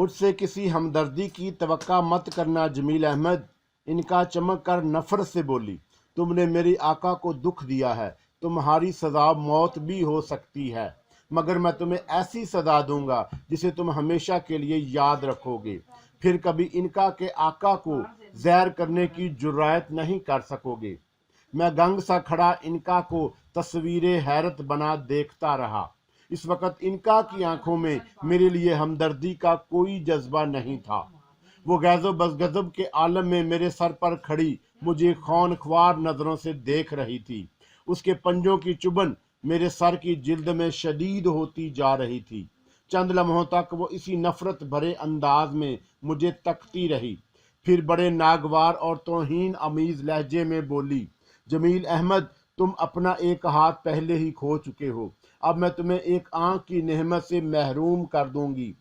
मुझसे किसी हमदर्दी की तवक्का मत करना जमील अहमद। इनका चमक कर नफरत से बोली, तुमने मेरी आका को दुख दिया है, तुम्हारी सजा मौत भी हो सकती है, मगर मैं तुम्हें ऐसी सजा दूंगा जिसे तुम हमेशा के लिए याद रखोगे। फिर कभी इनका के आका को जहर करने की जुर्रात नहीं कर सकोगे। मैं गंग सा खड़ा इनका को तस्वीरें हैरत बना देखता रहा। इस वक्त इनका की आंखों में मेरे लिए हमदर्दी का कोई जज्बा नहीं था। वो गैज़ो बज़गज़ब के आलम में मेरे सर पर खड़ी मुझे खौनख्वार नजरों से देख रही थी। उसके पंजों की चुभन मेरे सर की जिल्द में शदीद होती जा रही थी। चंद लम्हों तक वो इसी नफरत भरे अंदाज में मुझे तकती रही, फिर बड़े नागवार और तौहीन अमीज लहजे में बोली, जमील अहमद, तुम अपना एक हाथ पहले ही खो चुके हो, अब मैं तुम्हें एक आंख की नेमत से महरूम कर दूंगी।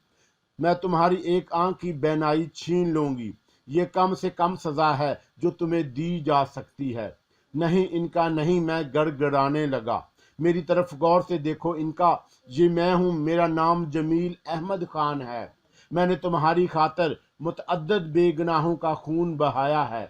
मैं तुम्हारी एक आंख की बैनाई छीन लूंगी। ये कम से कम सजा है जो तुम्हें दी जा सकती है। नहीं, इनका नहीं, मैं गड़गड़ाने लगा। मेरी तरफ गौर से देखो इनका, ये मैं हूँ, मेरा नाम जमील अहमद खान है। मैंने तुम्हारी खातर मुतअद्दिद बेगुनाहों का खून बहाया है।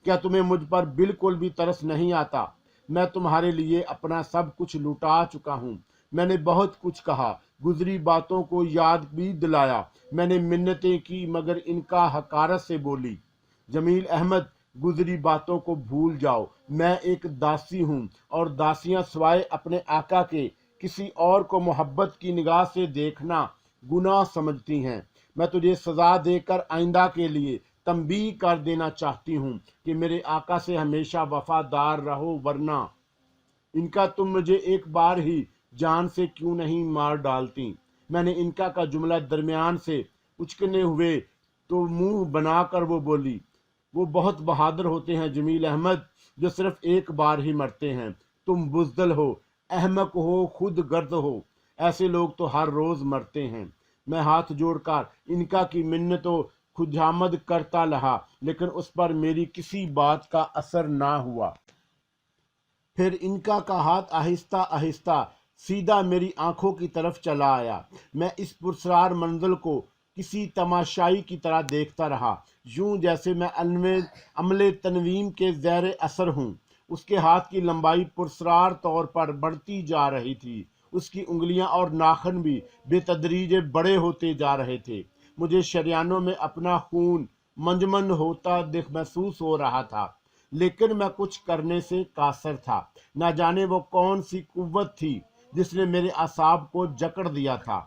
क्या तुम्हें मुझ पर बिल्कुल भी तरस नहीं आता? मैं तुम्हारे लिए अपना सब कुछ लुटा चुका हूँ। मैंने बहुत कुछ कहा, गुजरी बातों को याद भी दिलाया, मैंने मिन्नतें की, मगर इनका हकारत से बोली, जमील अहमद, गुजरी बातों को भूल जाओ। मैं एक दासी हूँ और दासियां सिवाय अपने आका के किसी और को मोहब्बत की निगाह से देखना गुनाह समझती हैं। मैं तुझे सजा देकर आइंदा के लिए तंबीह कर देना चाहती हूँ कि मेरे आका से हमेशा वफादार रहो, वरना इनका तुम मुझे एक बार ही जान से क्यों नहीं मार डालती। मैंने इनका का जुमला दरमियान से उचकने हुए तो मुंह बनाकर वो बोली, वो बहुत बहादुर होते हैं जमील अहमद, जो सिर्फ एक बार ही मरते हैं। तुम बुज़दिल हो, अहमक हो, खुद गर्द हो। ऐसे लोग तो हर रोज मरते हैं। मैं हाथ जोड़कर इनका की मिन्नतों खुजामद करता रहा, लेकिन उस पर मेरी किसी बात का असर ना हुआ। फिर इनका का हाथ आहिस्ता आहिस्ता सीधा मेरी आंखों की तरफ चला आया। मैं इस पुरस्कार मंजर को किसी तमाशाई की तरह देखता रहा, यूं जैसे मैं अमले तनवीम के ज़ेर असर हूँ। उसके हाथ की लंबाई पुरस्कार तौर पर बढ़ती जा रही थी। उसकी उंगलियां और नाखून भी बेतदरीज बड़े होते जा रहे थे। मुझे शरियानों में अपना खून मंजमन होता महसूस हो रहा था, लेकिन मैं कुछ करने से कासर था। न जाने वो कौन सी कुव्वत थी जिसने मेरे असाब को जकड़ दिया था।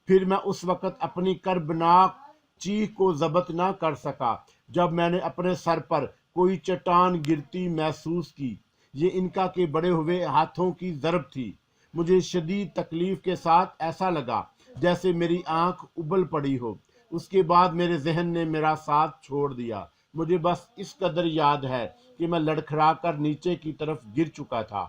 फिर मैं उस वक़्त अपनी कर्बनाक चीख को ज़ब्त न कर सका जब मैंने अपने सर पर कोई चट्टान गिरती महसूस की। ये इनका के बड़े हुए हाथों की ज़रब थी। मुझे शदीद तकलीफ के साथ ऐसा लगा जैसे मेरी आंख उबल पड़ी हो। उसके बाद मेरे जहन ने मेरा साथ छोड़ दिया। मुझे बस इस कदर याद है कि मैं लड़खड़ा कर नीचे की तरफ गिर चुका था।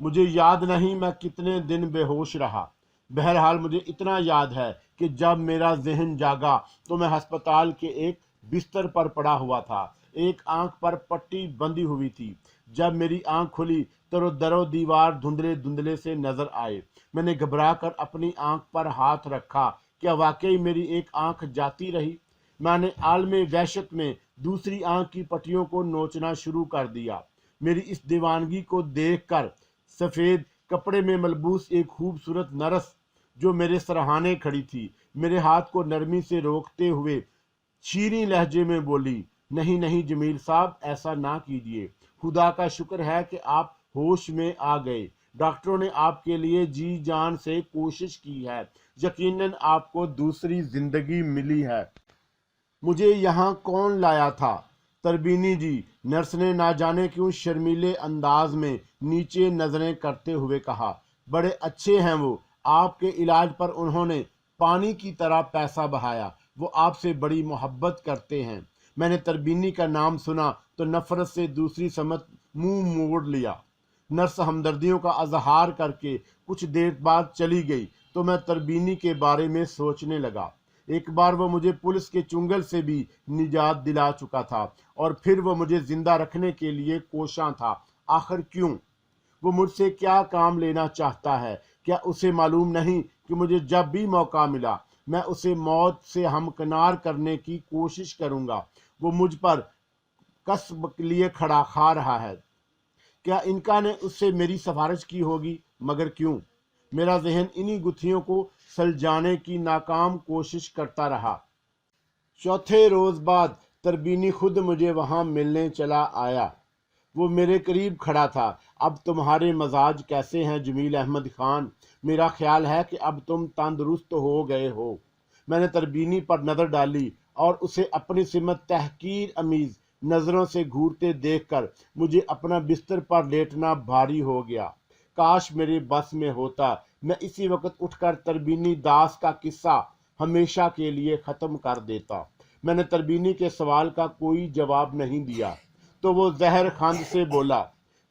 मुझे याद नहीं मैं कितने दिन बेहोश रहा। बहरहाल मुझे इतना याद है कि जब मेरा जहन जागा तो मैं अस्पताल के एक बिस्तर पर पड़ा हुआ था। एक आंख पर पट्टी बंधी हुई थी। जब मेरी आंख खुली तो दरो दीवार धुंधले धुंधले से नजर आए। मैंने घबरा कर अपनी आंख पर हाथ रखा। क्या वाकई मेरी एक आंख जाती रही? मैंने आलमे वहशत में दूसरी आंख की पट्टियों को नोचना शुरू कर दिया। मेरी इस दीवानगी को देखकर सफ़ेद कपड़े में मलबूस एक खूबसूरत नर्स जो मेरे सरहाने खड़ी थी, मेरे हाथ को नरमी से रोकते हुए शीरीं लहजे में बोली, नहीं नहीं जमील साहब, ऐसा ना कीजिए। खुदा का शुक्र है कि आप होश में आ गए। डॉक्टरों ने आपके लिए जी जान से कोशिश की है। यकीनन आपको दूसरी जिंदगी मिली है। मुझे यहाँ कौन लाया था? तरबीनी जी, नर्स ने ना जाने क्यों शर्मीले अंदाज में नीचे नजरें करते हुए कहा। बड़े अच्छे हैं वो। आपके इलाज पर उन्होंने पानी की तरह पैसा बहाया। वो आपसे बड़ी मोहब्बत करते हैं। मैंने तरबीनी का नाम सुना तो नफरत से दूसरी समत मुंह मोड़ लिया। नर्स हमदर्दियों का अजहार करके कुछ देर बाद चली गई तो मैं तरबीनी के बारे में सोचने लगा। एक बार वो मुझे पुलिस के चुंगल से भी निजात दिला चुका था और फिर वो मुझे जिंदा रखने के लिए कोशां था। आखिर क्यों? वो मुझसे क्या काम लेना चाहता है? क्या उसे मालूम नहीं कि मुझे जब भी मौका मिला میں اسے موت سے ہمکنار کرنے کی کوشش کروں گا۔ وہ مجھ پر قصب کے لیے کھڑا کھا رہا ہے۔ کیا انکا نے اس سے میری سفارش کی ہوگی؟ مگر کیوں؟ میرا ذہن انہی گتھیوں کو سلجھانے کی ناکام کوشش کرتا رہا۔ چوتھے روز بعد تربینی خود مجھے وہاں ملنے چلا آیا۔ وہ میرے قریب کھڑا تھا۔ اب تمہارے مزاج کیسے ہیں جمیل احمد خان؟ میرا خیال ہے کہ اب تم تندرست ہو گئے ہو۔ میں نے تربینی پر نظر ڈالی اور اسے اپنی سمت تحقیر امیز نظروں سے گھورتے دیکھ کر مجھے اپنا بستر پر لیٹنا بھاری ہو گیا۔ کاش میرے بس میں ہوتا، میں اسی وقت اٹھ کر تربینی داس کا قصہ ہمیشہ کے لیے ختم کر دیتا۔ میں نے تربینی کے سوال کا کوئی جواب نہیں دیا تو وہ زہر خند سے بولا،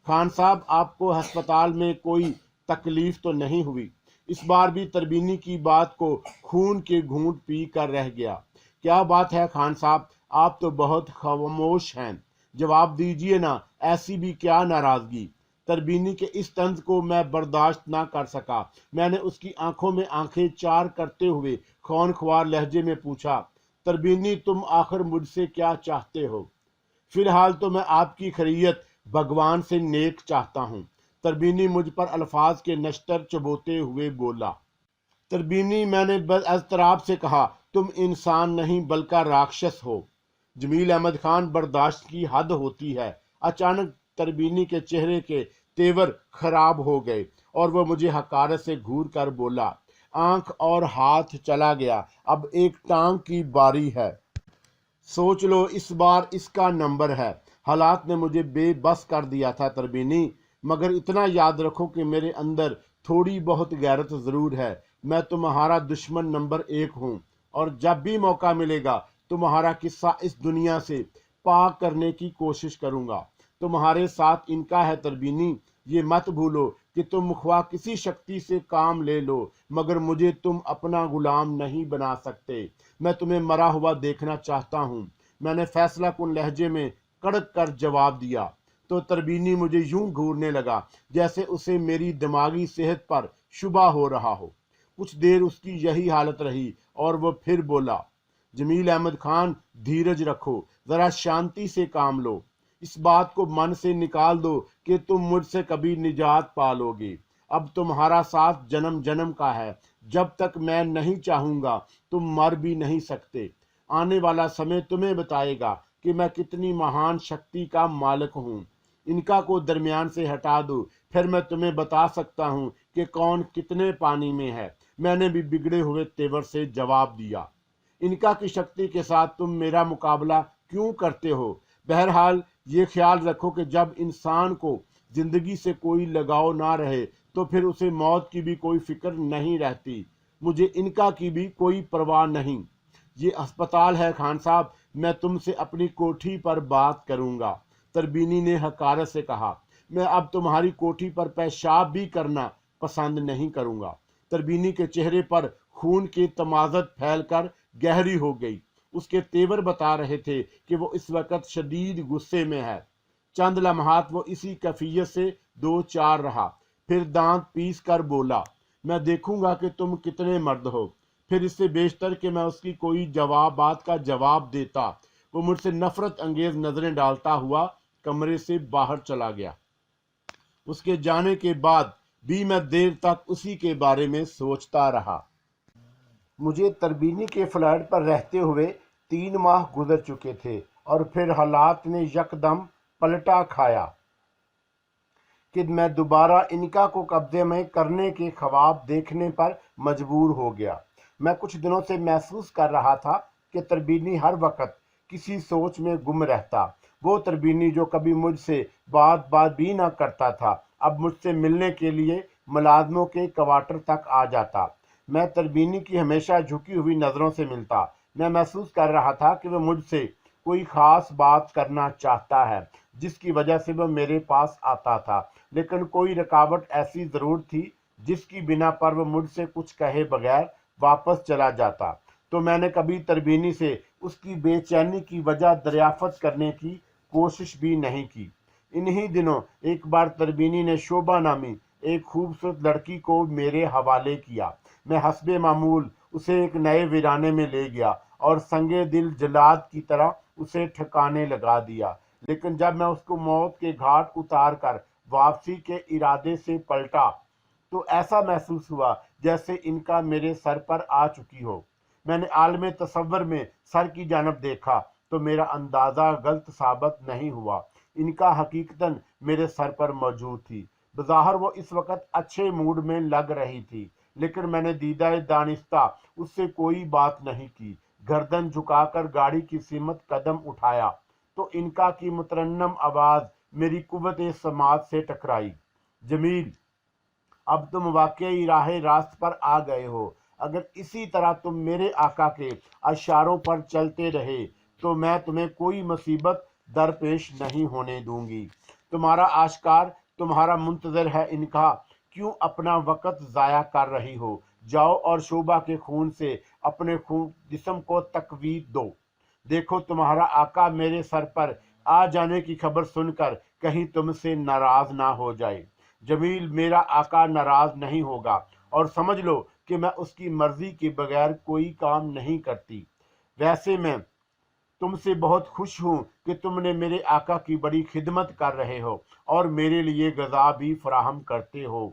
خان صاحب آپ کو ہسپتال میں کوئی تکلیف تو نہیں ہوئی؟ اس بار بھی تربینی کی بات کو خون کے گھونٹ پی کر رہ گیا۔ کیا بات ہے خان صاحب، آپ تو بہت خاموش ہیں، جواب دیجئے نا، ایسی بھی کیا ناراضگی؟ تربینی کے اس طنز کو میں برداشت نہ کر سکا۔ میں نے اس کی آنکھوں میں آنکھیں چار کرتے ہوئے خونخوار لہجے میں پوچھا، تربینی تم آخر مجھ سے کیا چاہتے ہو؟ فی الحال تو میں آپ کی خیریت بھگوان سے نیک چاہتا ہوں۔ تربینی مجھ پر الفاظ کے نشتر چبوتے ہوئے بولا۔ تربینی، میں نے اضطراب سے کہا، تم انسان نہیں بلکہ راکشس ہو۔ جمیل احمد خان، برداشت کی حد ہوتی ہے۔ اچانک تربینی کے چہرے کے تیور خراب ہو گئے اور وہ مجھے حقارت سے گھور کر بولا، آنکھ اور ہاتھ چلا گیا، اب ایک ٹانگ کی باری ہے، سوچ لو اس بار اس کا نمبر ہے۔ حالات نے مجھے بے بس کر دیا تھا تربینی، مگر اتنا یاد رکھو کہ میرے اندر تھوڑی بہت غیرت ضرور ہے۔ میں تمہارا دشمن نمبر 1 ہوں اور جب بھی موقع ملے گا تمہارا قصہ اس دنیا سے پاک کرنے کی کوشش کروں گا۔ تمہارے ساتھ انکا ہے تربینی، یہ مت بھولو کہ تم خواہ کسی شکتی سے کام لے لو مگر مجھے تم اپنا غلام نہیں بنا سکتے۔ میں تمہیں مرا ہوا دیکھنا چاہتا ہوں، میں نے فیصلہ کن لہجے میں کڑک کر جواب دیا۔ تو تربینی مجھے یوں گھورنے لگا جیسے اسے میری دماغی صحت پر شبہ ہو رہا ہو۔ کچھ دیر اس کی یہی حالت رہی اور وہ پھر بولا، جمیل احمد خان دھیرج رکھو، ذرا شانتی سے کام لو، اس بات کو من سے نکال دو کہ تم مجھ سے کبھی نجات پالو گے۔ اب تمہارا ساتھ جنم جنم کا ہے، جب تک میں نہیں چاہوں گا تم مر بھی نہیں سکتے۔ آنے والا سمے تمہیں بتائے گا کہ میں کتنی مہان شکتی کا مالک ہوں۔ انکا کو درمیان سے ہٹا دو، پھر میں تمہیں بتا سکتا ہوں کہ کون کتنے پانی میں ہے۔ میں نے بھی بگڑے ہوئے تیور سے جواب دیا، انکا کی شکتی کے ساتھ تم میرا مقابلہ کیوں کرتے ہو؟ بہرحال یہ خیال رکھو کہ جب انسان کو زندگی سے کوئی لگاؤ نہ رہے تو پھر اسے موت کی بھی کوئی فکر نہیں رہتی۔ مجھے انکا کی بھی کوئی پرواہ نہیں۔ یہ ہسپتال ہے خان صاحب، میں تم سے اپنی کوٹھی پر بات کروں گا۔ تربینی نے حقارت سے کہا، میں اب تمہاری کوٹھی پر پیشاب بھی کرنا پسند نہیں کروں گا۔ تربینی کے چہرے پر خون کی تمازت پھیل کر گہری ہو گئی۔ اس کے تیور بتا رہے تھے کہ وہ اس وقت شدید غصے میں ہے۔ چند لمحات وہ اسی کیفیت سے دو چار رہا، پھر دانت پیس کر بولا، میں دیکھوں گا کہ تم کتنے مرد ہو۔ پھر اس سے بیشتر کہ میں اس کی کوئی بات کا جواب دیتا، وہ مجھ سے نفرت انگیز نظریں ڈالتا ہوا کمرے سے باہر چلا گیا۔ اس کے جانے کے بعد بھی میں دیر تک اسی کے بارے میں سوچتا رہا۔ مجھے تربینی کے فلیٹ پر رہتے ہوئے 3 ماہ گزر چکے تھے اور پھر حالات نے یکدم پلٹا کھایا کہ میں دوبارہ انکا کو قبضے میں کرنے کے خواب دیکھنے پر مجبور ہو گیا۔ میں کچھ دنوں سے محسوس کر رہا تھا کہ تربینی ہر وقت کسی سوچ میں گم رہتا۔ وہ تربینی جو کبھی مجھ سے بات بھی نہ کرتا تھا، اب مجھ سے ملنے کے لیے ملازموں کے کوارٹر تک آ جاتا۔ میں تربینی کی ہمیشہ جھکی ہوئی نظروں سے ملتا۔ میں محسوس کر رہا تھا کہ وہ مجھ سے کوئی خاص بات کرنا چاہتا ہے جس کی وجہ سے وہ میرے پاس آتا تھا، لیکن کوئی رکاوٹ ایسی ضرور تھی جس کی بنا پر وہ مجھ سے کچھ کہے بغیر واپس چلا جاتا۔ تو میں نے کبھی تربینی سے اس کی بے چینی کی وجہ دریافت کرنے کی کوشش بھی نہیں کی۔ انہی دنوں ایک بار تربینی نے شوبھا نامی ایک خوبصورت لڑکی کو میرے حوالے کیا۔ میں حسب معمول उसे एक नए वीराने में ले गया और संगे दिल जलाद की तरह उसे ठिकाने लगा दिया। लेकिन जब मैं उसको मौत के घाट उतार कर वापसी के इरादे से पलटा तो ऐसा महसूस हुआ जैसे इनका मेरे सर पर आ चुकी हो। मैंने आलमे तसव्वुर में सर की जानब देखा तो मेरा अंदाजा गलत साबित नहीं हुआ। इनका हकीकतन मेरे सर पर मौजूद थी। बज़ाहिर वो इस वक्त अच्छे मूड में लग रही थी, लेकिन मैंने दीदा दानिस्ता उससे कोई बात नहीं की। गर्दन झुकाकर गाड़ी की सीमत कदम उठाया तो इनका की मुतरन्नम आवाज मेरी कुव्वत समात से टकराई। जमील, अब तुम वाकई राह रास्त पर आ गए हो। अगर इसी तरह तुम मेरे आका के अशारों पर चलते रहे तो मैं तुम्हें कोई मुसीबत दरपेश नहीं होने दूंगी। तुम्हारा आश्कार तुम्हारा मुंतजर है, इनका क्यों अपना वक्त ज़ाया कर रही हो? जाओ और शोभा के खून से अपने खून जिस्म को तकवीत दो। देखो तुम्हारा आका मेरे सर पर आ जाने की खबर सुनकर कहीं तुमसे नाराज ना हो जाए। जमील, मेरा आका नाराज नहीं होगा और समझ लो कि मैं उसकी मर्जी के बगैर कोई काम नहीं करती। वैसे मैं तुमसे बहुत खुश हूँ कि तुमने मेरे आका की बड़ी खिदमत कर रहे हो और मेरे लिए गज़ा भी फराहम करते हो,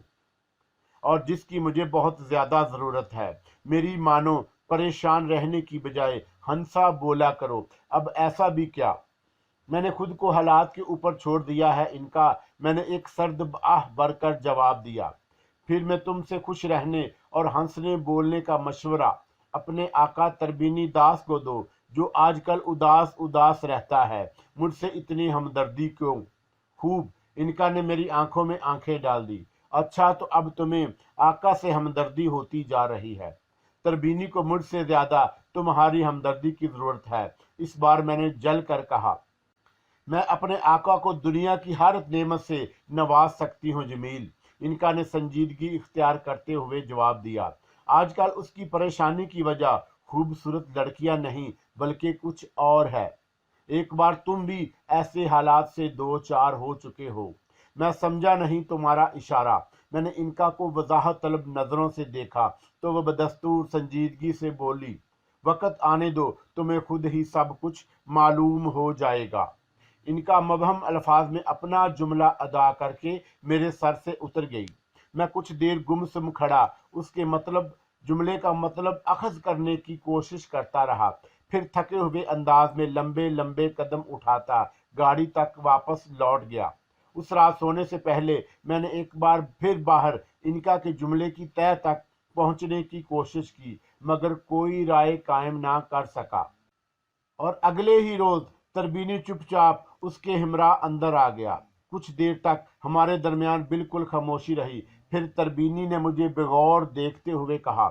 और जिसकी मुझे बहुत ज़्यादा ज़रूरत है। मेरी मानो परेशान रहने की बजाय हंसा बोला करो। अब ऐसा भी क्या, मैंने खुद को हालात के ऊपर छोड़ दिया है इनका। मैंने एक सर्द आह भरकर जवाब दिया। फिर मैं तुमसे खुश रहने और हंसने बोलने का मशवरा अपने आका तरबीनी दास को दो, जो आजकल उदास उदास रहता है। मुझसे इतनी हमदर्दी क्यों? खूब, इनका ने मेरी आंखों में आंखें डाल दी। अच्छा, तो अब तुम्हें आका से हमदर्दी होती जा रही है। तरबीनी को मुझसे ज्यादा तुम्हारी हमदर्दी की जरूरत है। इस बार मैंने जल कर कहा। मैं अपने आका को दुनिया की हर नेमत से नवाज सकती हूँ जमील, इनका ने संजीदगी इख्तियार करते हुए जवाब दिया। आजकल उसकी परेशानी की वजह खूबसूरत लड़कियां नहीं बल्कि कुछ और है। एक बार तुम भी ऐसे हालात से दो चार हो चुके हो। मैं समझा नहीं तुम्हारा इशारा। मैंने इनका को वजाहत तलब नजरों से देखा तो वह बदस्तूर संजीदगी से बोली, वक़्त आने दो, तुम्हें खुद ही सब कुछ मालूम हो जाएगा। इनका मबहम अल्फाज में अपना जुमला अदा करके मेरे सर से उतर गई। मैं कुछ देर गुमसुम खड़ा उसके मतलब जुमले का मतलब अखज़ करने की कोशिश करता रहा। फिर थके हुए अंदाज में लंबे लंबे कदम उठाता गाड़ी तक वापस लौट गया। उस रात सोने से पहले मैंने एक बार फिर बाहर इनका के जुमले की तह तक पहुंचने की कोशिश की, मगर कोई राय कायम ना कर सका। और अगले ही रोज तरबीनी चुपचाप उसके हमरा अंदर आ गया। कुछ देर तक हमारे दरमियान बिल्कुल खामोशी रही। फिर तरबीनी ने मुझे बेगौर देखते हुए कहा,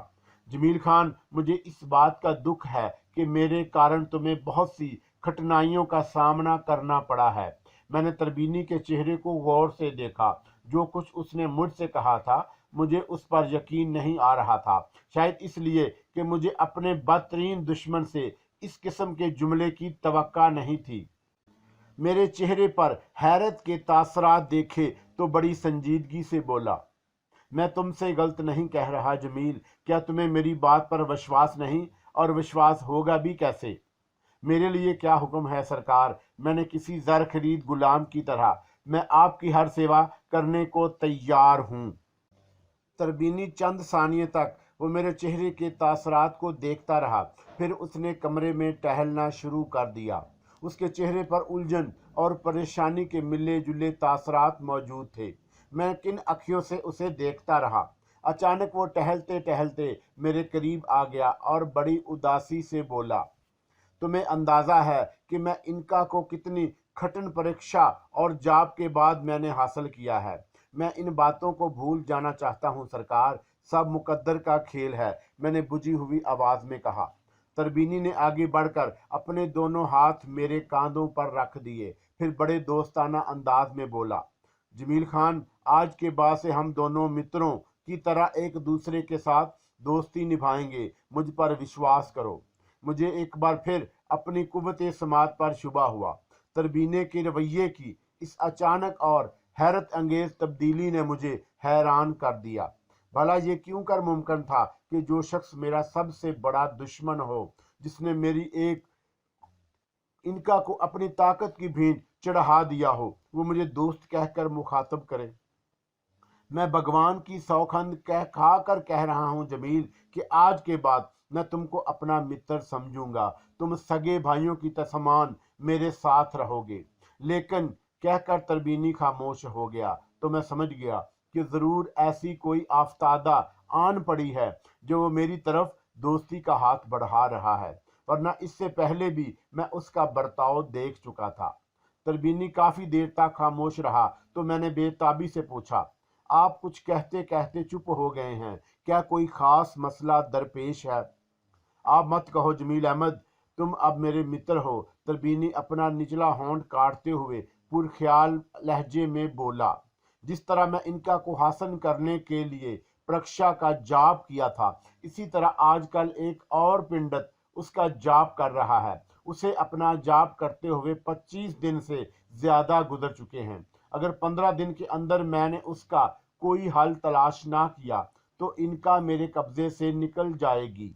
जमील खान, मुझे इस बात का दुख है कि मेरे कारण तुम्हें बहुत सी कठिनाइयों का सामना करना पड़ा है। मैंने तरबीनी के चेहरे को गौर से देखा। जो कुछ उसने मुझसे कहा था मुझे उस पर यकीन नहीं आ रहा था, शायद इसलिए कि मुझे अपने बदतरीन दुश्मन से इस किस्म के जुमले की तवक्का नहीं थी। मेरे चेहरे पर हैरत के तासरात देखे तो बड़ी संजीदगी से बोला, मैं तुमसे गलत नहीं कह रहा जमील। क्या तुम्हें मेरी बात पर विश्वास नहीं? और विश्वास होगा भी कैसे? मेरे लिए क्या हुक्म है सरकार? मैंने किसी जर खरीद गुलाम की तरह मैं आपकी हर सेवा करने को तैयार हूँ। तरबीनी चंद सानिये तक वो मेरे चेहरे के तासरात को देखता रहा। फिर उसने कमरे में टहलना शुरू कर दिया। उसके चेहरे पर उलझन और परेशानी के मिले जुले तासरात मौजूद थे। मैं किन अखियों से उसे देखता रहा। अचानक वो टहलते टहलते मेरे करीब आ गया और बड़ी उदासी से बोला, तुम्हें अंदाजा है कि मैं इनका को कितनी कठिन परीक्षा और जाप के बाद मैंने हासिल किया है। मैं इन बातों को भूल जाना चाहता हूँ सरकार, सब मुकद्दर का खेल है, मैंने बुझी हुई आवाज में कहा। तरबीनी ने आगे बढ़कर अपने दोनों हाथ मेरे कांधों पर रख दिए। फिर बड़े दोस्ताना अंदाज में बोला, जमील खान, आज के बाद से हम दोनों मित्रों की तरह एक दूसरे के साथ दोस्ती निभाएंगे। मुझ पर विश्वास करो। मुझे एक बार फिर अपनी कुव्वत समात पर शुबा हुआ। तरबीने के रवैये की इस अचानक और हैरत अंगेज तब्दीली ने मुझे हैरान कर दिया। भला ये क्यों कर मुमकिन था कि जो शख्स मेरा सबसे बड़ा दुश्मन हो, जिसने मेरी एक इनका को अपनी ताकत की भेंट चढ़ा दिया हो, वो मुझे दोस्त कहकर मुखातब करे। मैं भगवान की सौखंड कह खा कर कह रहा हूं जमील कि आज के बाद मैं तुमको अपना मित्र समझूंगा, तुम सगे भाइयों की समान मेरे साथ रहोगे। लेकिन कहकर तरबीनी खामोश हो गया तो मैं समझ गया कि जरूर ऐसी कोई आफतादा आन पड़ी है जो वो मेरी तरफ दोस्ती का हाथ बढ़ा रहा है, वरना इससे पहले भी मैं उसका बर्ताव देख चुका था। तरबीनी काफी देर तक खामोश रहा तो मैंने बेताबी से पूछा, आप कुछ कहते कहते चुप हो गए हैं, क्या कोई खास मसला दरपेश है? आप मत कहो जमील अहमद, तुम अब मेरे मित्र हो। तरबीनी अपना निचला होंठ काटते हुए पुरख्याल लहजे में बोला, जिस तरह मैं इनका को हासिल करने के लिए परीक्षा का जाप किया था, इसी तरह आजकल एक और पिंडत उसका जाप कर रहा है। उसे अपना जाप करते हुए 25 दिन से ज्यादा गुजर चुके हैं। अगर 15 दिन के अंदर मैंने उसका कोई हल तलाश ना किया तो इनका मेरे कब्जे से निकल जाएगी।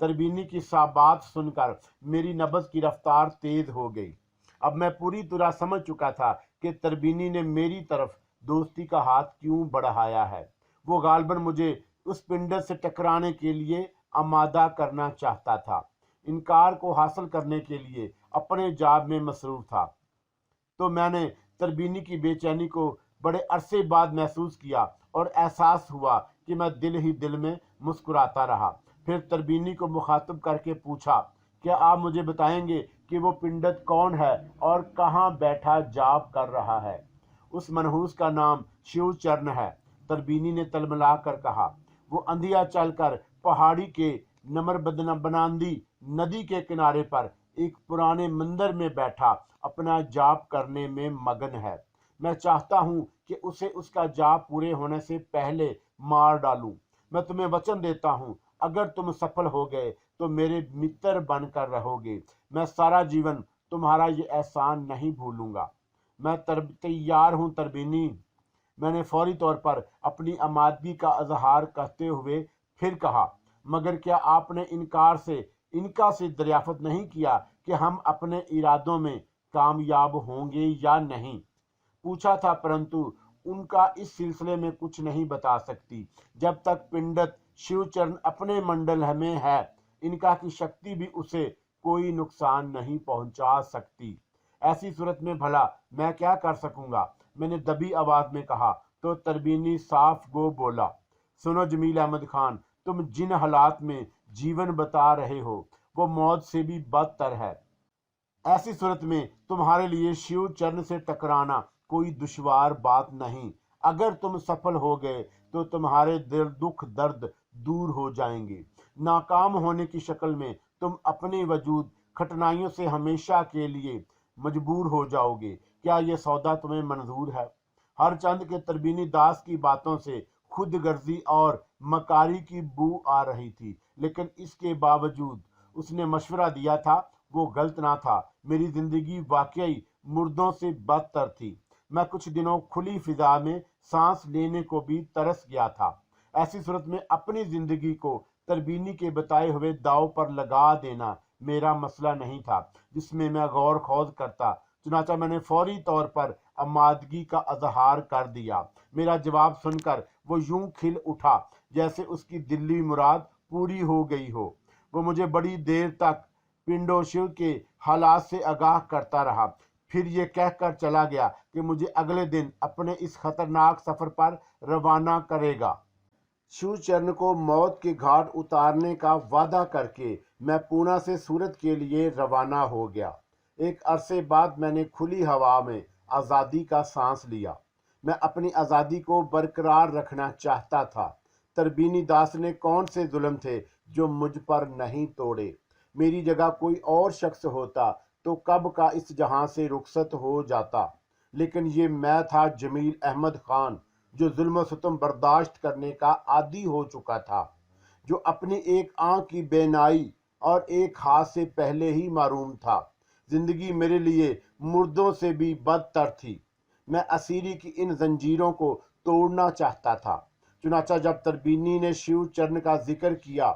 तरबीनी की बात सुनकर मेरी नब्ज की रफ्तार तेज हो गई। अब मैं पूरी तरह समझ चुका था कि तरबीनी ने मेरी तरफ दोस्ती का हाथ क्यों बढ़ाया है। वो गालबन मुझे उस पिंडत से टकराने के लिए आमादा करना चाहता था, इनकार को हासिल करने के लिए अपने जाब में मसरूफ था। तो मैंने तरबीनी की बेचैनी को बड़े अरसे बाद महसूस किया और एहसास हुआ कि मैं दिल ही दिल में मुस्कुराता रहा। फिर तरबीनी को मुखातब करके पूछा, क्या आप मुझे बताएंगे कि वो पिंडत कौन है और कहाँ बैठा जाप कर रहा है? उस मनहूस का नाम शिवचरण है, तरबीनी ने तलमला कर कहा। वो अंधिया चलकर पहाड़ी के बनांदी नदी के किनारे पर एक पुराने मंदिर में बैठा अपना जाप करने में मगन है। मैं चाहता हूं कि उसे उसका जाप पूरे होने से पहले मार डालूं। मैं तुम्हें वचन देता हूं, अगर तुम सफल हो गए तो मेरे मित्र बनकर रहोगे। मैं सारा जीवन तुम्हारा ये एहसान नहीं भूलूंगा। मैं तैयार हूं तरबीनी। मैंने फौरी तौर पर अपनी आमादगी का इजहार करते हुए फिर कहा, मगर क्या आपने इनका से दरियाफ्त नहीं किया कि हम अपने इरादों में कामयाब होंगे या नहीं? पूछा था, परंतु उनका इस सिलसिले में कुछ नहीं बता सकती। जब तक पिंडत शिवचरण अपने मंडल में है, इनका की शक्ति भी उसे कोई नुकसान नहीं पहुंचा सकती। ऐसी सूरत में भला मैं क्या कर सकूंगा? मैंने दबी आवाज में कहा तो तरबीनी साफ गो बोला, सुनो जमील अहमद खान, तुम जिन हालात में जीवन बता रहे हो वो मौत से भी बदतर है। ऐसी सूरत में तुम्हारे लिए शिव चरण से टकराना कोई दुश्वार बात नहीं। अगर तुम सफल हो गए तो तुम्हारे दिल दुख दर्द दूर हो जाएंगे। नाकाम होने की शक्ल में तुम अपने वजूद खटनाइयों से हमेशा के लिए मजबूर हो जाओगे। क्या यह सौदा तुम्हें मंजूर है? हर चंद के तरबीनी दास की बातों से खुद गर्जी और मकारी की बू आ रही थी, लेकिन इसके बावजूद उसने मशवरा दिया था वो गलत ना था। मेरी जिंदगी वाकई मुर्दों से बदतर थी। मैं कुछ दिनों खुली फिजा में सांस लेने को भी तरस गया था। ऐसी सूरत में अपनी जिंदगी को तरबीनी के बताए हुए दाव पर लगा देना मेरा मसला नहीं था जिसमें मैं गौर खोज करता। चुनाचा मैंने फौरी तौर पर आमादगी का इजहार कर दिया। मेरा जवाब सुनकर वो यूं खिल उठा जैसे उसकी दिल्ली मुराद पूरी हो गई हो। वो मुझे बड़ी देर तक पिंडो शिव के हालात से आगाह करता रहा, फिर ये कहकर चला गया कि मुझे अगले दिन अपने इस खतरनाक सफर पर रवाना करेगा। शिवचरण को मौत के घाट उतारने का वादा करके मैं पूना से सूरत के लिए रवाना हो गया। एक अरसे बाद मैंने खुली हवा में आज़ादी का सांस लिया। मैं अपनी आज़ादी को बरकरार रखना चाहता था। तरबीनी दास ने कौन से जुल्म थे जो मुझ पर नहीं तोड़े? मेरी जगह कोई और शख्स होता तो कब का इस जहां से रुखसत हो जाता, लेकिन ये मैं था जमील अहमद खान जो जुल्म सितम बर्दाश्त करने का आदी हो चुका था, जो अपनी एक आंख की बेनाई और एक हाथ से पहले ही मारूम था। जिंदगी मेरे लिए मुर्दों से भी बदतर थी। मैं असीरी की इन जंजीरों को तोड़ना चाहता था। چنانچہ جب تربینی نے شیو چرن کا ذکر کیا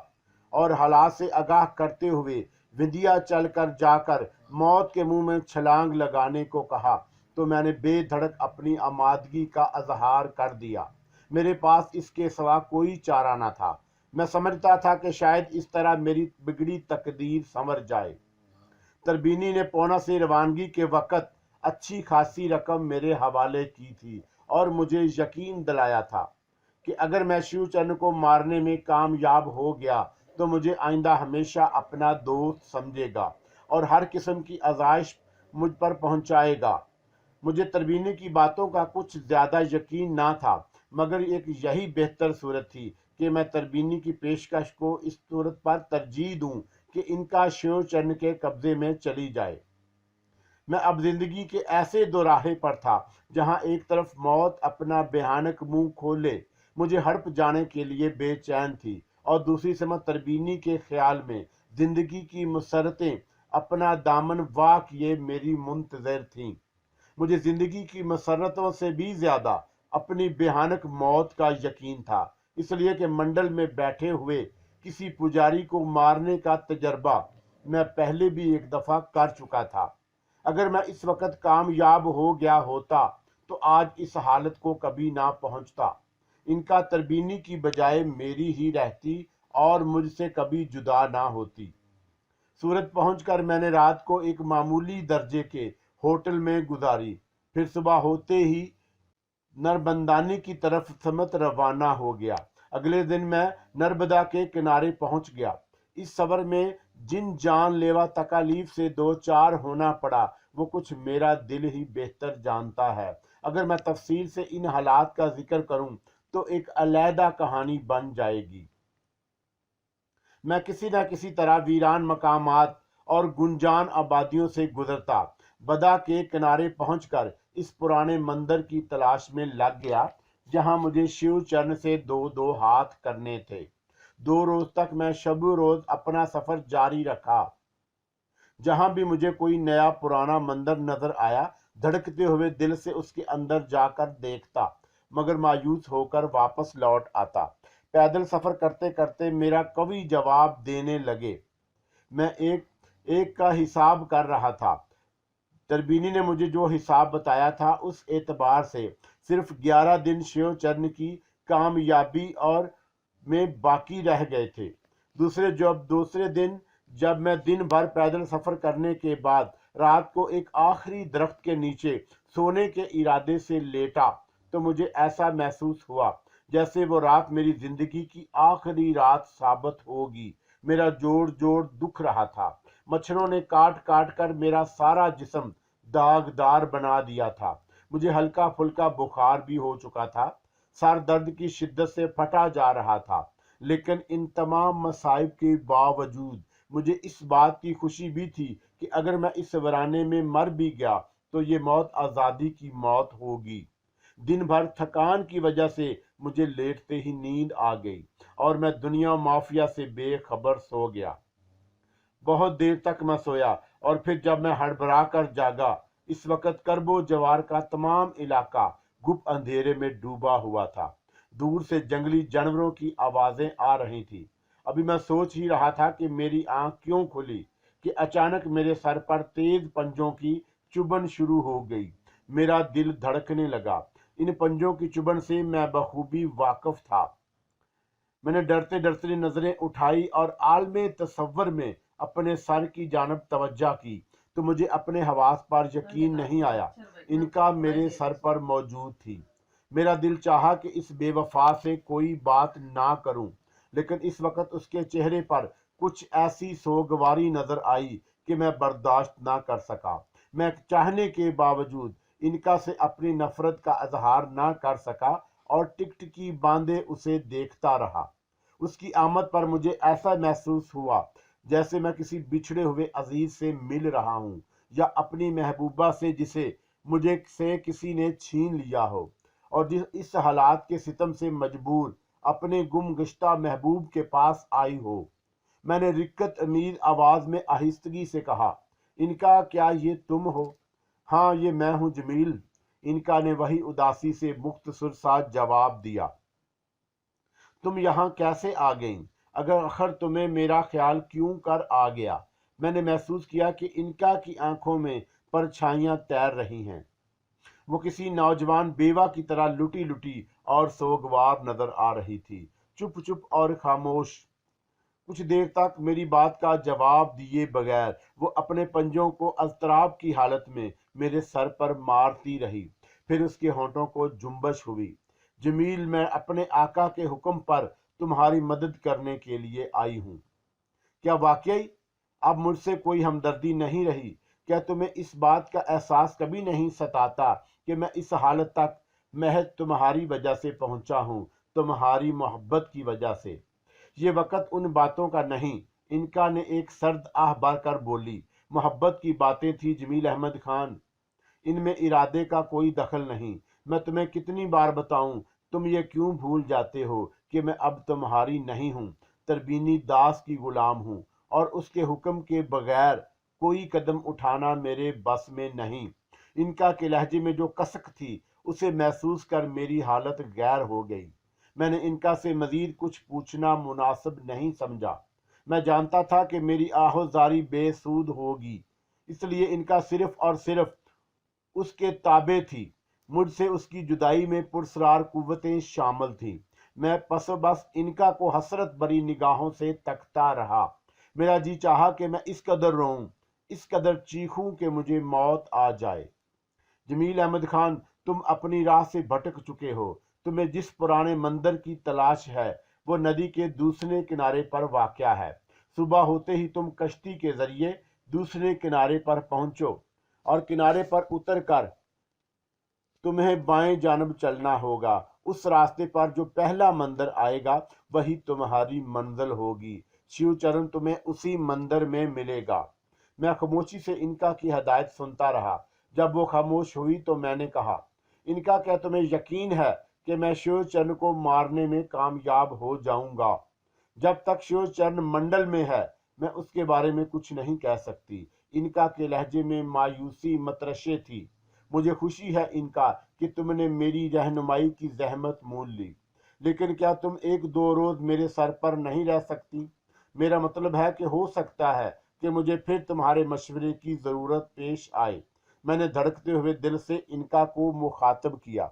اور حالات سے آگاہ کرتے ہوئے وندھیا چل کر جا کر موت کے منہ میں چھلانگ لگانے کو کہا تو میں نے بے دھڑک اپنی آمادگی کا اظہار کر دیا۔ میرے پاس اس کے سوا کوئی چارہ نہ تھا۔ میں سمجھتا تھا کہ شاید اس طرح میری بگڑی تقدیر سنور جائے۔ تربینی نے پونا سے روانگی کے وقت اچھی خاصی رقم میرے حوالے کی تھی اور مجھے یقین دلایا تھا کہ اگر میں شیو چرن کو مارنے میں کامیاب ہو گیا تو مجھے آئندہ ہمیشہ اپنا دوست سمجھے گا اور ہر قسم کی آزمائش مجھ پر پہنچائے گا۔ مجھے تربینی کی باتوں کا کچھ زیادہ یقین نہ تھا، مگر ایک یہی بہتر صورت تھی کہ میں تربینی کی پیشکش کو اس صورت پر ترجیح دوں کہ ان کا شیو چرن کے قبضے میں چلی جائے۔ میں اب زندگی کے ایسے دوراہے پر تھا جہاں ایک طرف موت اپنا بھیانک منہ کھولے مجھے ہڑپ جانے کے لیے بے چین تھی، اور دوسری سمت تربینی کے خیال میں زندگی کی مسرتیں اپنا دامن وا کیے میری منتظر تھیں۔ مجھے زندگی کی مسرتوں سے بھی زیادہ اپنی بھیانک موت کا یقین تھا، اس لیے کہ منڈل میں بیٹھے ہوئے کسی پجاری کو مارنے کا تجربہ میں پہلے بھی ایک دفعہ کر چکا تھا۔ اگر میں اس وقت کامیاب ہو گیا ہوتا تو آج اس حالت کو کبھی نہ پہنچتا۔ ان کا تربینی کی بجائے میری ہی رہتی اور مجھ سے کبھی جدا نہ ہوتی۔ سورت پہنچ کر میں نے رات کو ایک معمولی درجے کے ہوٹل میں گزاری، پھر صبح ہوتے ہی نربندانی کی طرف سمت روانہ ہو گیا۔ اگلے دن میں نربدا کے کنارے پہنچ گیا۔ اس سفر میں جن جان لیوا تکالیف سے دو چار ہونا پڑا وہ کچھ میرا دل ہی بہتر جانتا ہے۔ اگر میں تفصیل سے ان حالات کا ذکر کروں تو ایک علیحدہ کہانی بن جائے گی۔ میں کسی نہ کسی طرح ویران مقامات اور گنجان آبادیوں سے گزرتا، بدا کے کنارے پہنچ کر اس پرانے مندر کی تلاش میں لگ گیا جہاں مجھے شیو چرن سے دو ہاتھ کرنے تھے۔ 2 روز تک میں شب و روز اپنا سفر جاری رکھا۔ جہاں بھی مجھے کوئی نیا پرانا مندر نظر آیا، دھڑکتے ہوئے دل سے اس کے اندر جا کر دیکھتا، مگر مایوس ہو کر واپس لوٹ آتا۔ پیدل سفر کرتے کرتے میرا قوی جواب دینے لگے۔ میں ایک کا حساب کر رہا تھا۔ تربینی نے مجھے جو حساب بتایا تھا اس اعتبار سے صرف 11 دن شیو چرن کی کامیابی اور میں باقی رہ گئے تھے۔ دوسرے دن جب میں دن بھر پیدل سفر کرنے کے بعد رات کو ایک آخری درخت کے نیچے سونے کے ارادے سے لیٹا تو مجھے ایسا محسوس ہوا جیسے وہ رات میری زندگی کی آخری رات ثابت ہوگی۔ میرا جوڑ دکھ رہا تھا۔ مچھروں نے کاٹ کاٹ کر میرا سارا جسم داغدار بنا دیا تھا۔ مجھے ہلکا پھلکا بخار بھی ہو چکا تھا۔ سر درد کی شدت سے پھٹا جا رہا تھا، لیکن ان تمام مصائب کے باوجود مجھے اس بات کی خوشی بھی تھی کہ اگر میں اس ویرانے میں مر بھی گیا تو یہ موت آزادی کی موت ہوگی۔ دن بھر تھکان کی وجہ سے مجھے لیٹتے ہی نیند آ گئی اور میں دنیا مافیا سے بے خبر سو گیا۔ بہت دیر تک میں سویا اور پھر جب میں ہڑبڑا کر جاگا، اس وقت کرب و جوار کا تمام علاقہ گپ اندھیرے میں ڈوبا ہوا تھا۔ دور سے جنگلی جانوروں کی آوازیں آ رہی تھی۔ ابھی میں سوچ ہی رہا تھا کہ میری آنکھ کیوں کھلی کہ اچانک میرے سر پر تیز پنجوں کی چبھن شروع ہو گئی۔ میرا دل دھڑکنے لگا۔ ان پنجوں کی چبھن سے میں بخوبی واقف تھا۔ میں نے ڈرتے ڈرتے نظریں اٹھائی اور عالم تصور میں اپنے سر کی جانب توجہ کی تو مجھے اپنے حواس پر یقین نہیں آیا۔ ان کا میرے سر پر موجود تھی۔ میرا دل چاہا کہ اس بے وفا سے کوئی بات نہ کروں، لیکن اس وقت اس کے چہرے پر کچھ ایسی سوگواری نظر آئی کہ میں برداشت نہ کر سکا۔ میں چاہنے کے باوجود ان کا سے اپنی نفرت کا اظہار نہ کر سکا اور ٹکٹکی باندھے اسے دیکھتا رہا۔ اس کی آمد پر مجھے ایسا محسوس ہوا جیسے میں کسی بچھڑے ہوئے عزیز سے مل رہا ہوں، یا اپنی محبوبہ سے جسے مجھے سے کسی نے چھین لیا ہو اور اس حالات کے ستم سے مجبور اپنے گم گشتہ محبوب کے پاس آئی ہو۔ میں نے رقت امیر آواز میں آہستگی سے کہا، انکا کیا یہ تم ہو؟ ہاں یہ میں ہوں جمیل، انکا نے وہی اداسی سے مختصر سا جواب دیا۔ तुम यहाँ कैसे आ गईं? अगर आखिर तुम्हें मेरा ख्याल क्यों कर आ गया? मैंने महसूस किया कि इनका की आंखों में परछाइयां तैर रही हैं। वो किसी नौजवान बेवा की तरह लुटी लुटी और सोगवार नजर आ रही थी, चुप चुप और खामोश। कुछ देर तक मेरी बात का जवाब दिए बगैर वो अपने पंजों को अज़तराब की हालत में मेरे सर पर मारती रही। फिर उसके होंठों को जुम्बश हुई। जमील, मैं अपने आका के हुक्म पर तुम्हारी मदद करने के लिए आई हूँ। क्या वाकई अब मुझसे कोई हमदर्दी नहीं रही? क्या तुम्हें इस बात का एहसास कभी नहीं सताता कि मैं इस हालत तक महज तुम्हारी वजह से पहुंचा हूं, तुम्हारी मोहब्बत की वजह से? ये वक्त उन बातों का नहीं। इनका ने एक सर्द आह भरकर बोली। मोहब्बत की बातें थी जमील अहमद खान, इनमें इरादे का कोई दखल नहीं। मैं तुम्हें कितनी बार बताऊं, तुम ये क्यों भूल जाते हो कि मैं अब तुम्हारी नहीं हूं, तरबीनी दास की गुलाम हूं, और उसके हुक्म के बगैर कोई कदम उठाना मेरे बस में नहीं। इनका के लहजे में जो कसक थी उसे महसूस कर मेरी हालत गैर हो गई। मैंने इनका से मजीद कुछ पूछना मुनासिब नहीं समझा। मैं जानता था कि मेरी आहोजारी बेसूद होगी, इसलिए इनका सिर्फ और सिर्फ उसके ताबे थी। मुझसे उसकी जुदाई में पुरस्रार कुव्वतें शामिल थीं। मैं बस इनका को हसरत भरी निगाहों से तकता रहा। मेरा जी चाहा कि मैं इस कदर रोऊं, इस कदर चीखूं कि मुझे मौत आ जाए। जमील अहमद खान, तुम अपनी राह से भटक चुके हो। तुम्हें जिस पुराने मंदिर की तलाश है वो नदी के दूसरे किनारे पर वाक़या है। सुबह होते ही तुम कश्ती के जरिए दूसरे किनारे पर पहुंचो और किनारे पर उतर कर तुम्हें बाएं जानब चलना होगा। उस रास्ते पर जो पहला मंदिर आएगा वही तुम्हारी मंजिल होगी। शिवचरण तुम्हें उसी मंदिर में मिलेगा। मैं खामोशी से इनका की हदायत सुनता रहा। जब वो खामोश हुई तो मैंने कहा, इनका, क्या तुम्हें यकीन है कि मैं शिवचरण को मारने में कामयाब हो जाऊंगा? जब तक शिवचरण मंडल में है मैं उसके बारे में कुछ नहीं कह सकती। इनका के लहजे में मायूसी मतरशे थी। मुझे खुशी है इनका कि तुमने मेरी रहनुमाई की जहमत मोल ली, लेकिन क्या तुम एक दो रोज मेरे सर पर नहीं रह सकती? मेरा मतलब है कि हो सकता है कि मुझे फिर तुम्हारे मशवरे की जरूरत पेश आए। मैंने धड़कते हुए दिल से इनका को मुखातब किया।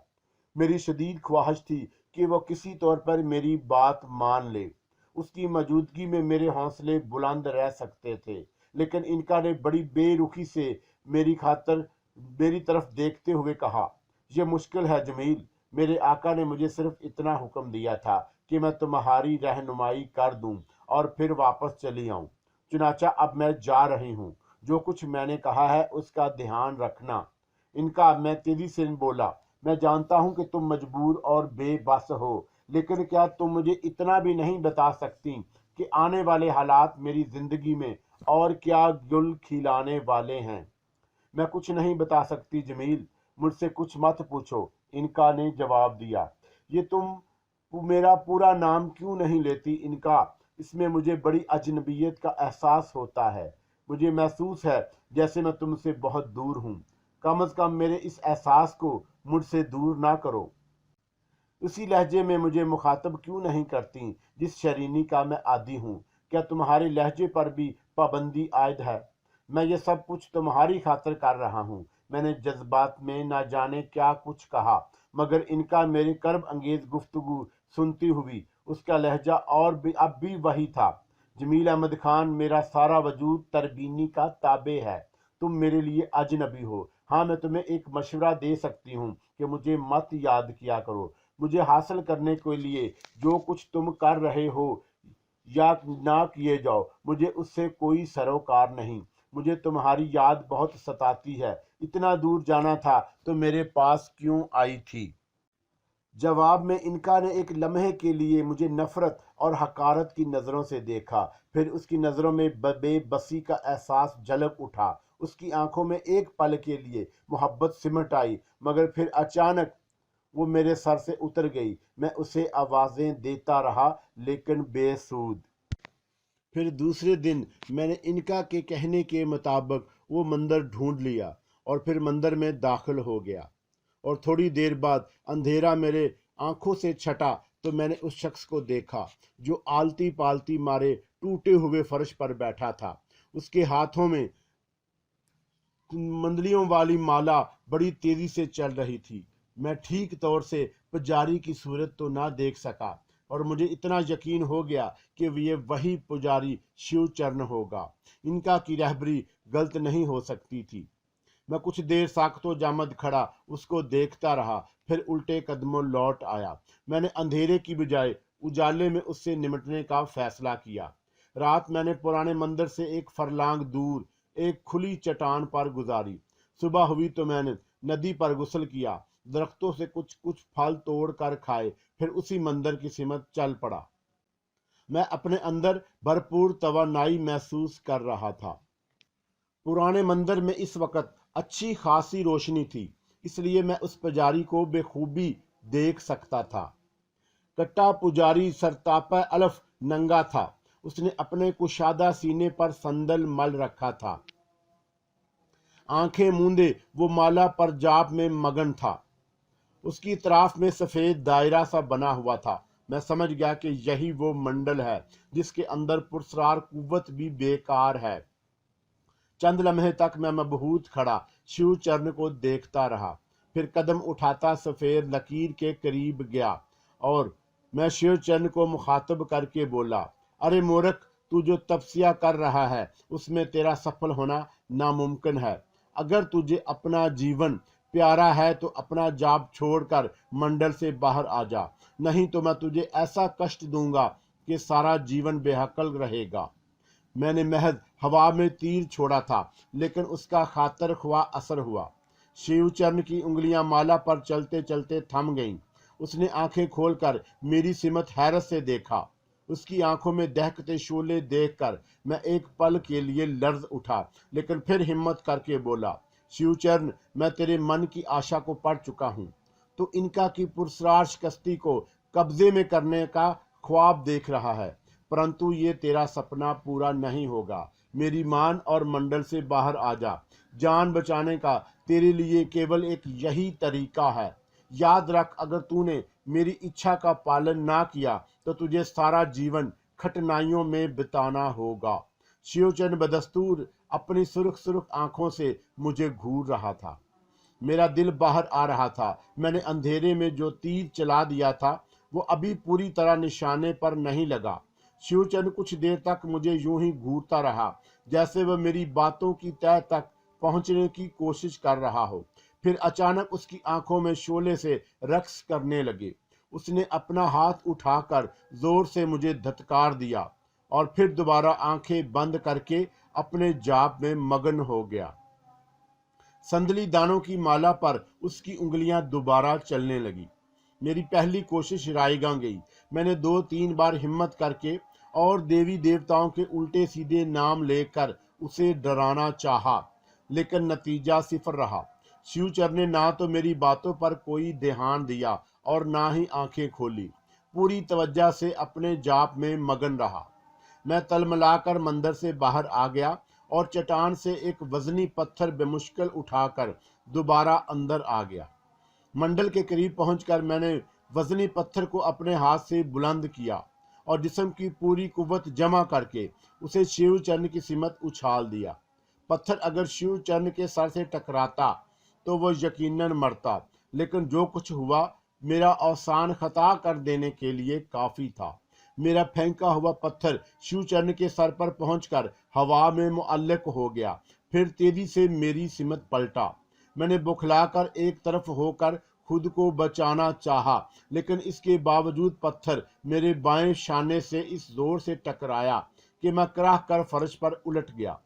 मेरी शदीद ख्वाहिश थी कि वो किसी तौर पर मेरी बात मान ले। उसकी मौजूदगी में मेरे हौसले बुलंद रह सकते थे, लेकिन इनका ने बड़ी बेरुखी से मेरी खातर मेरी तरफ देखते हुए कहा, यह मुश्किल है जमील। मेरे आका ने मुझे सिर्फ इतना हुक्म दिया था कि मैं तुम्हारी रहनुमाई कर दूं और फिर वापस चली आऊं। चुनाचा अब मैं जा रही हूँ। जो कुछ मैंने कहा है उसका ध्यान रखना। इनका, मैं तेजी से बोला, मैं जानता हूं कि तुम मजबूर और बेबस हो, लेकिन क्या तुम मुझे इतना भी नहीं बता सकती कि आने वाले हालात मेरी जिंदगी में और क्या गुल खिलाने वाले हैं? मैं कुछ नहीं बता सकती जमील, मुझसे कुछ मत पूछो, इनका ने जवाब दिया। ये तुम मेरा पूरा नाम क्यों नहीं लेती इनका? इसमें मुझे बड़ी अजनबियत का एहसास होता है। मुझे महसूस है जैसे मैं तुमसे बहुत दूर हूँ। कम अज कम मेरे इस एहसास को मुझसे दूर ना करो। उसी लहजे में मुझे मुखातब क्यों नहीं करती जिस शरीनी का मैं आदी हूँ? क्या तुम्हारे लहजे पर भी पाबंदी आयद है? मैं ये सब कुछ तुम्हारी खातिर कर रहा हूँ। मैंने जज्बात में ना जाने क्या कुछ कहा, मगर इनका मेरे कर्ब अंगेज गुफ्तगू सुनती हुई उसका लहजा और भी अब भी वही था। जमील अहमद खान, मेरा सारा वजूद तरबीनी का ताबे है। तुम मेरे लिए अजनबी हो। हाँ, मैं तुम्हें एक मशवरा दे सकती हूँ कि मुझे मत याद किया करो। मुझे हासिल करने के लिए जो कुछ तुम कर रहे हो या ना किए जाओ, मुझे उससे कोई सरोकार नहीं। मुझे तुम्हारी याद बहुत सताती है। इतना दूर जाना था तो मेरे पास क्यों आई थी? जवाब में इनका ने एक लम्हे के लिए मुझे नफरत और हकारत की नज़रों से देखा। फिर उसकी नज़रों में बेबसी का एहसास झलक उठा। उसकी आंखों में एक पल के लिए मोहब्बत सिमट आई, मगर फिर अचानक वो मेरे सर से उतर गई। मैं उसे आवाज़ें देता रहा, लेकिन बेसूद। फिर दूसरे दिन मैंने इनका के कहने के मुताबिक वो मंदिर ढूंढ लिया और फिर मंदिर में दाखिल हो गया, और थोड़ी देर बाद अंधेरा मेरे आंखों से छटा तो मैंने उस शख्स को देखा जो आलती पालती मारे टूटे हुए फर्श पर बैठा था। उसके हाथों में मंडलियों वाली माला बड़ी तेजी से चल रही थी। मैं ठीक तौर से पुजारी की सूरत तो ना देख सका, और मुझे इतना यकीन हो गया कि ये वही पुजारी शिवचरण होगा। इनका की रहबरी गलत नहीं हो सकती थी। मैं कुछ देर साख्तो जामद खड़ा उसको देखता रहा, फिर उल्टे कदमों लौट आया। मैंने अंधेरे की बजाय उजाले में उससे निमटने का फैसला किया। रात मैंने पुराने मंदिर से एक फरलांग दूर एक खुली चट्टान पर गुजारी। सुबह हुई तो मैंने नदी पर गुस्ल किया, दरख्तों से कुछ कुछ फल तोड़ कर खाए, फिर उसी मंदिर की सिमत चल पड़ा। मैं अपने अंदर भरपूर तवानाई महसूस कर रहा था। पुराने मंदिर में इस वक्त अच्छी खासी रोशनी थी, इसलिए मैं उस पुजारी को बेखूबी देख सकता था। कट्टा पुजारी सरतापा अलफ नंगा था। उसने अपने कुशादा सीने पर संदल मल रखा था। आंखें मूंदे वो माला पर जाप में मगन था। उसकी तराफ में सफेद दायरा सा बना हुआ था। मैं समझ गया कि यही वो मंडल है जिसके अंदर पुरस्कार कुव्वत भी बेकार है। चंद लम्हे तक मैं मबहूत खड़ा शिवचरण को देखता रहा, फिर कदम उठाता सफेद लकीर के करीब गया और मैं शिवचरण को मुखातब करके बोला, अरे मूर्ख, तू जो तपस्या कर रहा है उसमें तेरा सफल होना नामुमकिन है। अगर तुझे अपना जीवन प्यारा है तो अपना जाप छोड़कर मंडल से बाहर आ जा, नहीं तो मैं तुझे ऐसा कष्ट दूंगा कि सारा जीवन बेहकल रहेगा। मैंने महज हवा में तीर छोड़ा था, लेकिन उसका खातर ख्वा असर हुआ। शिवचरण की उंगलियां माला पर चलते चलते थम गईं। उसने आंखें खोलकर मेरी सिमत हैरत से देखा। उसकी आंखों में दहकते शोले देखकर मैं एक पल के लिए लर्ज उठा, लेकिन फिर हिम्मत करके बोला, शिवचरण, मैं तेरे मन की आशा को पढ़ चुका हूँ। तो इनका की पुरस्कार शिकस्ती को कब्जे में करने का ख्वाब देख रहा है, परंतु ये तेरा सपना पूरा नहीं होगा। मेरी मान और मंडल से बाहर आ जा। जान बचाने का तेरे लिए केवल एक यही तरीका है। याद रख, अगर तूने मेरी इच्छा का पालन ना किया तो तुझे सारा जीवन खटनाइयों में बिताना होगा। शिवचरण बदस्तूर अपनी सुर्ख सुर्ख आंखों से मुझे घूर रहा था। मेरा दिल बाहर आ रहा था। मैंने अंधेरे में जो तीर चला दिया था वो अभी पूरी तरह निशाने पर नहीं लगा। शिवचरण कुछ देर तक मुझे यूं ही घूरता रहा, जैसे वह मेरी बातों की तह तक पहुंचने की कोशिश कर रहा हो। फिर अचानक उसकी आंखों में शोले से रक्स करने लगे। उसने अपना हाथ उठाकर जोर से मुझे धत्कार दिया और फिर दोबारा आंखें बंद करके अपने जाप में मगन हो गया। संदली दानों की माला पर उसकी उंगलियां दोबारा चलने लगी। मेरी पहली कोशिश रायगा गई। मैंने 2-3 बार हिम्मत करके और देवी देवताओं के उल्टे सीधे नाम लेकर उसे डराना चाहा, लेकिन नतीजा सिफर रहा। शिवचरण ने ना तो मेरी बातों पर कोई ध्यान दिया और ना ही आंखें खोली। पूरी तवज्जो से अपने जाप में मगन रहा। मैं तलमलाकर मंदिर से बाहर आ गया और चट्टान से एक वजनी पत्थर बेमुश्किल उठाकर दोबारा अंदर आ गया। मंडल के करीब पहुंचकर मैंने वजनी पत्थर को अपने हाथ से बुलंद किया और जिस्म की पूरी कुव्वत जमा करके उसे शिवचरण की सिमत उछाल दिया। पत्थर अगर शिवचरण के सर से टकराता तो वो यकीनन मरता, लेकिन जो कुछ हुआ मेरा अवसान खता कर देने के लिए काफी था। मेरा फेंका हुआ पत्थर शिवचरण के सर पर पहुंचकर हवा में मुअल्लिक हो गया। फिर तेजी से मेरी सिमत पलटा। मैंने बुखलाकर एक तरफ होकर खुद को बचाना चाहा, लेकिन इसके बावजूद पत्थर मेरे बाएं शाने से इस जोर से टकराया कि मैं कराह कर फर्श पर उलट गया।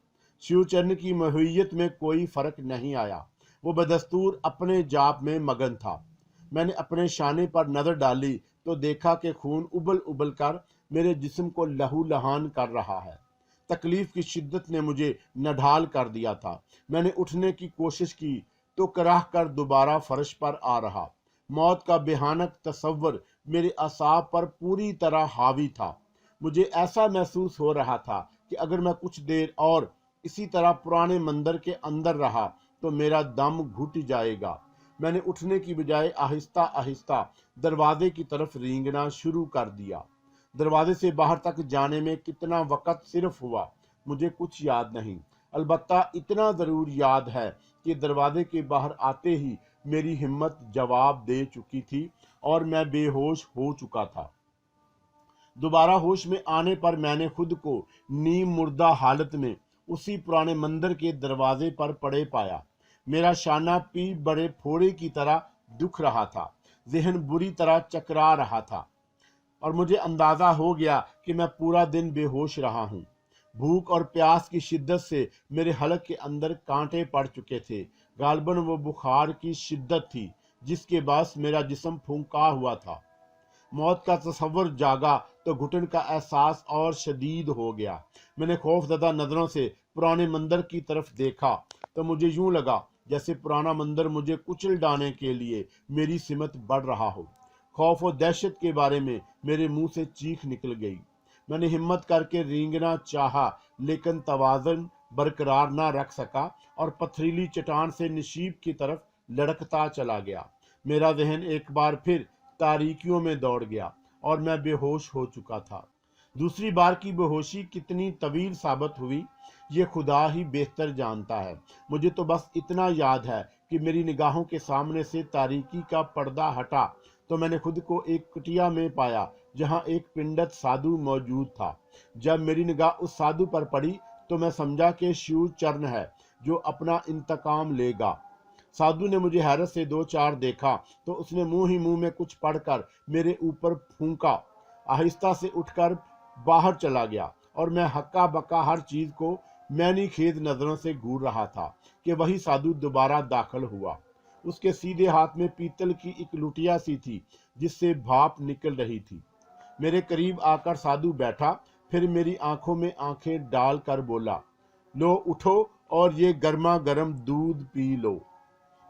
शिवचरण की महुइयत में कोई फर्क नहीं आया। वो बदस्तूर अपने जाप में मगन था। मैंने अपने शाने पर नजर डाली तो देखा कि खून उबल उबल कर मेरे जिस्म को लहू लहान कर रहा है। तकलीफ की शिद्दत ने मुझे नढाल कर दिया था। मैंने उठने की कोशिश की तो कराह कर दोबारा फर्श पर आ रहा। मौत का भयानक तस्वर मेरे असाब पर पूरी तरह हावी था। मुझे ऐसा महसूस हो रहा था कि अगर मैं कुछ देर और इसी तरह पुराने मंदिर के अंदर रहा तो मेरा दम घुट जाएगा। میں نے اٹھنے کی بجائے آہستہ آہستہ دروازے کی طرف رینگنا شروع کر دیا۔ دروازے سے باہر تک جانے میں کتنا وقت صرف ہوا مجھے کچھ یاد نہیں، البتہ اتنا ضرور یاد ہے کہ دروازے کے باہر آتے ہی میری ہمت جواب دے چکی تھی اور میں بے ہوش ہو چکا تھا۔ دوبارہ ہوش میں آنے پر میں نے خود کو نیم مردہ حالت میں اسی پرانے مندر کے دروازے پر پڑے پایا۔ میرا شانہ پیپ بڑے پھوڑے کی طرح دکھ رہا تھا، ذہن بری طرح چکرا رہا تھا اور مجھے اندازہ ہو گیا کہ میں پورا دن بے ہوش رہا ہوں۔ بھوک اور پیاس کی شدت سے میرے حلق کے اندر کانٹے پڑ چکے تھے، غالباً وہ بخار کی شدت تھی جس کے باعث میرا جسم پھونکا ہوا تھا۔ موت کا تصور جاگا تو گھٹن کا احساس اور شدید ہو گیا۔ میں نے خوف زدہ نظروں سے پرانے مندر کی طرف دیکھا تو مجھے یوں لگا جیسے پرانا مندر مجھے کچل ڈالنے کے لیے میری سمت بڑھ رہا ہو۔ خوف و دہشت کے بارے میں میرے منہ سے چیخ نکل گئی۔ میں نے ہمت کر کے رینگنا چاہا لیکن توازن برقرار نہ رکھ سکا اور پتھریلی چٹان سے نشیب کی طرف لڑکتا چلا گیا۔ میرا ذہن ایک بار پھر تاریکیوں میں دوڑ گیا اور میں بے ہوش ہو چکا تھا۔ دوسری بار کی بے ہوشی کتنی طویل ثابت ہوئی یہ خدا ہی بہتر جانتا ہے۔ مجھے تو بس اتنا یاد ہے کہ میری نگاہوں کے سامنے سے تاریکی کا پردہ ہٹا تو میں نے خود کو ایک کٹیا میں پایا جہاں ایک پنڈت سادھو موجود تھا۔ جب میری نگاہ اس سادھو پر پڑی تو میں سمجھا کہ شیو چرن ہے جو اپنا انتقام لے گا۔ سادھو نے مجھے حیرت سے دو چار دیکھا تو اس نے منہ ہی منہ میں کچھ پڑھ کر میرے اوپر پھونکا، آہستہ سے اٹھ کر باہر چلا گیا اور میں ہکا بکا ہر چیز کو مینی خیز نظروں سے گھور رہا تھا کہ وہی سادھو دوبارہ داخل ہوا۔ اس کے سیدھے ہاتھ میں پیتل کی ایک لٹیا سی تھی جس سے بھاپ نکل رہی تھی۔ میرے قریب آ کر سادھو بیٹھا، پھر میری آنکھوں میں آنکھیں ڈال کر بولا، لو اٹھو اور یہ گرما گرم دودھ پی لو۔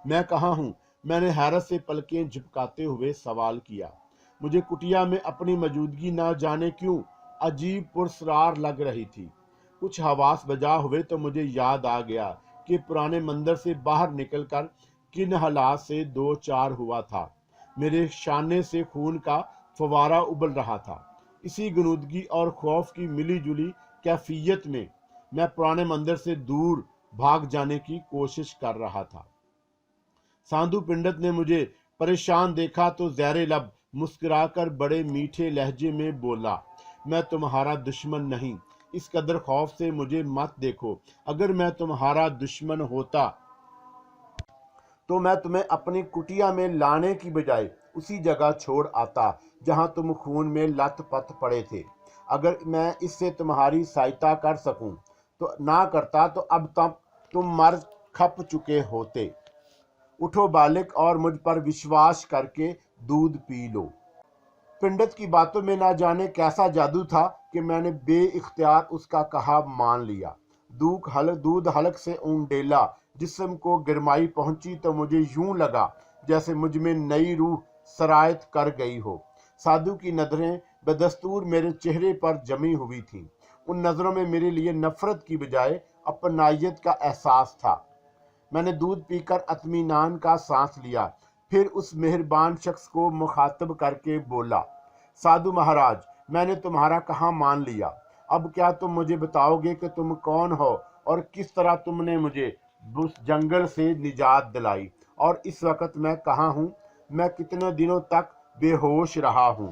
میں کہاں ہوں؟ میں نے حیرت سے پلکیں جھپکاتے ہوئے سوال کیا۔ مجھے کٹیا میں اپنی موجودگی نہ جانے کیوں عجیب پرسرار لگ رہی تھی۔ کچھ حواس بجا ہوئے تو مجھے یاد آ گیا کہ پرانے مندر سے باہر نکل کر کن حالات سے دو چار ہوا تھا۔ میرے شانے سے خون کا فوارہ ابل رہا تھا۔ اسی گنودگی اور خوف کی ملی جلی کیفیت میں میں پرانے مندر سے دور بھاگ جانے کی کوشش کر رہا تھا۔ سادھو پنڈت نے مجھے پریشان دیکھا تو زیر لب مسکرا کر بڑے میٹھے لہجے میں بولا، میں تمہارا دشمن نہیں، اس قدر خوف سے مجھے مت دیکھو۔ اگر میں تمہارا دشمن ہوتا تو میں تمہیں اپنی کٹیا میں لانے کی بجائے اسی جگہ چھوڑ آتا جہاں تم خون میں لت پت پڑے تھے۔ اگر میں اس سے تمہاری سہایتا کر سکوں تو نہ کرتا تو اب تک تم مر کھپ چکے ہوتے۔ اٹھو بالک اور مجھ پر وشواس کر کے دودھ پی لو۔ پنڈت کی باتوں میں نہ جانے کیسا جادو تھا کہ میں نے بے اختیار اس کا کہا مان لیا۔ دودھ حلق سے اونڈیلا جسم کو گرمائی پہنچی تو مجھے یوں لگا جیسے مجھ میں نئی روح سرایت کر گئی ہو۔ سادھو کی نظریں بدستور میرے چہرے پر جمی ہوئی تھیں۔ ان نظروں میں میرے لیے نفرت کی بجائے اپنائیت کا احساس تھا۔ میں نے دودھ پی کر اطمینان کا سانس لیا، پھر اس مہربان شخص کو مخاطب کر کے بولا، سادھو مہاراج، میں نے تمہارا کہاں مان لیا۔ اب کیا تم مجھے بتاؤ گے کہ تم کون ہو اور کس طرح تم نے مجھے اس جنگل سے نجات دلائی، اور اس وقت میں کہاں ہوں؟ میں کتنے دنوں تک بے ہوش رہا ہوں؟